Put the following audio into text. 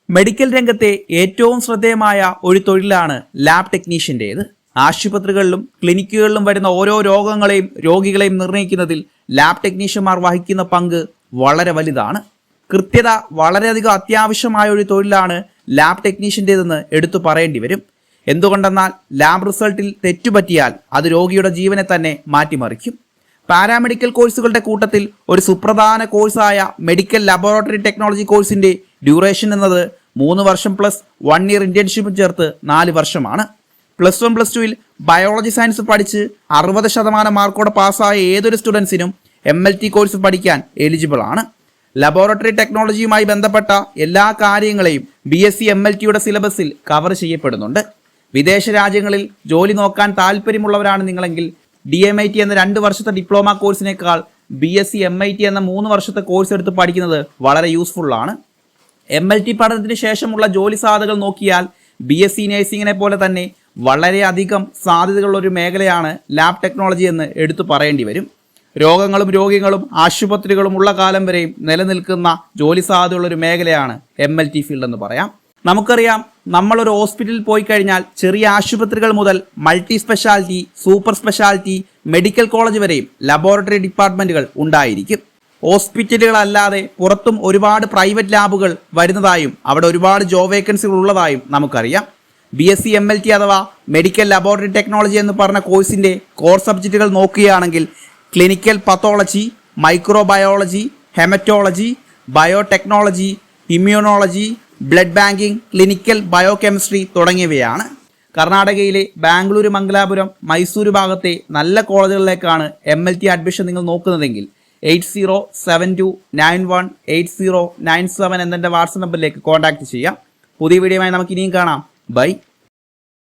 Medical രംഗത്തെ ഏറ്റവും ശ്രദ്ധേയമായ ഒരു തൊഴിലാണ് ലാബ് ടെക്നീഷ്യൻ്റേത്. ആശുപത്രികളിലും ക്ലിനിക്കുകളിലും വരുന്ന ഓരോ രോഗങ്ങളെയും രോഗികളെയും നിർണ്ണയിക്കുന്നതിൽ ലാബ് ടെക്നീഷ്യന്മാർ വഹിക്കുന്ന പങ്ക് വളരെ വലുതാണ്. കൃത്യത വളരെയധികം അത്യാവശ്യമായ ഒരു തൊഴിലാണ് ലാബ് ടെക്നീഷ്യൻ്റേതെന്ന് എടുത്തു പറയേണ്ടി വരും. എന്തുകൊണ്ടെന്നാൽ ലാബ് റിസൾട്ടിൽ തെറ്റുപറ്റിയാൽ അത് രോഗിയുടെ ജീവനെ തന്നെ മാറ്റിമറിക്കും. പാരാമെഡിക്കൽ കോഴ്സുകളുടെ കൂട്ടത്തിൽ ഒരു സുപ്രധാന കോഴ്സായ മെഡിക്കൽ ലബോറട്ടറി ടെക്നോളജി കോഴ്സിൻ്റെ ഡ്യൂറേഷൻ എന്നത് 3 വർഷം പ്ലസ് 1 ഇയർ ഇന്റേൺഷിപ്പും ചേർത്ത് 4 വർഷമാണ്. +1 +2 ബയോളജി സയൻസ് പഠിച്ച് 60% മാർക്കോടെ പാസ്സായ ഏതൊരു സ്റ്റുഡൻസിനും MLT കോഴ്സ് പഠിക്കാൻ എലിജിബിൾ ആണ്. ലബോറട്ടറി ടെക്നോളജിയുമായി ബന്ധപ്പെട്ട എല്ലാ കാര്യങ്ങളെയും BSc MLTയുടെ സിലബസിൽ കവർ ചെയ്യപ്പെടുന്നുണ്ട്. വിദേശ രാജ്യങ്ങളിൽ ജോലി നോക്കാൻ താല്പര്യമുള്ളവരാണ് നിങ്ങളെങ്കിൽ DMIT എന്ന 2 വർഷത്തെ ഡിപ്ലോമ കോഴ്സിനേക്കാൾ BSc MIT എന്ന 3 വർഷത്തെ കോഴ്സ് എടുത്ത് പഠിക്കുന്നത് വളരെ യൂസ്ഫുൾ ആണ്. MLT പഠനത്തിന് ശേഷമുള്ള ജോലി സാധ്യതകൾ നോക്കിയാൽ BSc നഴ്സിങ്ങിനെ പോലെ തന്നെ വളരെയധികം സാധ്യതകളുള്ള ഒരു മേഖലയാണ് ലാബ് ടെക്നോളജി എന്ന് എടുത്തു പറയേണ്ടി വരും. രോഗങ്ങളും രോഗികളും ആശുപത്രികളും ഉള്ള കാലം വരെയും നിലനിൽക്കുന്ന ജോലി സാധ്യതയുള്ള ഒരു മേഖലയാണ് MLT ഫീൽഡ് എന്ന് പറയാം. നമുക്കറിയാം, നമ്മളൊരു ഹോസ്പിറ്റലിൽ പോയി കഴിഞ്ഞാൽ ചെറിയ ആശുപത്രികൾ മുതൽ multi speciality, super speciality, medical college വരെയും ലബോറട്ടറി ഡിപ്പാർട്ട്മെൻറ്റുകൾ ഉണ്ടായിരിക്കും. ഹോസ്പിറ്റലുകളല്ലാതെ പുറത്തും ഒരുപാട് പ്രൈവറ്റ് ലാബുകൾ വരുന്നതായും അവിടെ ഒരുപാട് ജോബ് വേക്കൻസികൾ ഉള്ളതായും നമുക്കറിയാം. BSc MLT അഥവാ മെഡിക്കൽ ലബോറട്ടറി ടെക്നോളജി എന്ന് പറഞ്ഞ കോഴ്സിൻ്റെ കോർ സബ്ജക്റ്റുകൾ നോക്കുകയാണെങ്കിൽ clinical pathology, microbiology, haematology, biotechnology, immunology, blood banking, clinical biochemistry തുടങ്ങിയവയാണ്. കർണാടകയിലെ ബാംഗ്ലൂരു, മംഗലാപുരം, മൈസൂരു ഭാഗത്തെ നല്ല കോളേജുകളിലേക്കാണ് MLT അഡ്മിഷൻ നിങ്ങൾ നോക്കുന്നതെങ്കിൽ 8072918097 എന്നെ വാട്സപ്പ് നമ്പറിലേക്ക് കോൺടാക്ട് ചെയ്യാം. പുതിയ വീഡിയോയുമായി നമുക്ക് ഇനിയും കാണാം. ബൈ.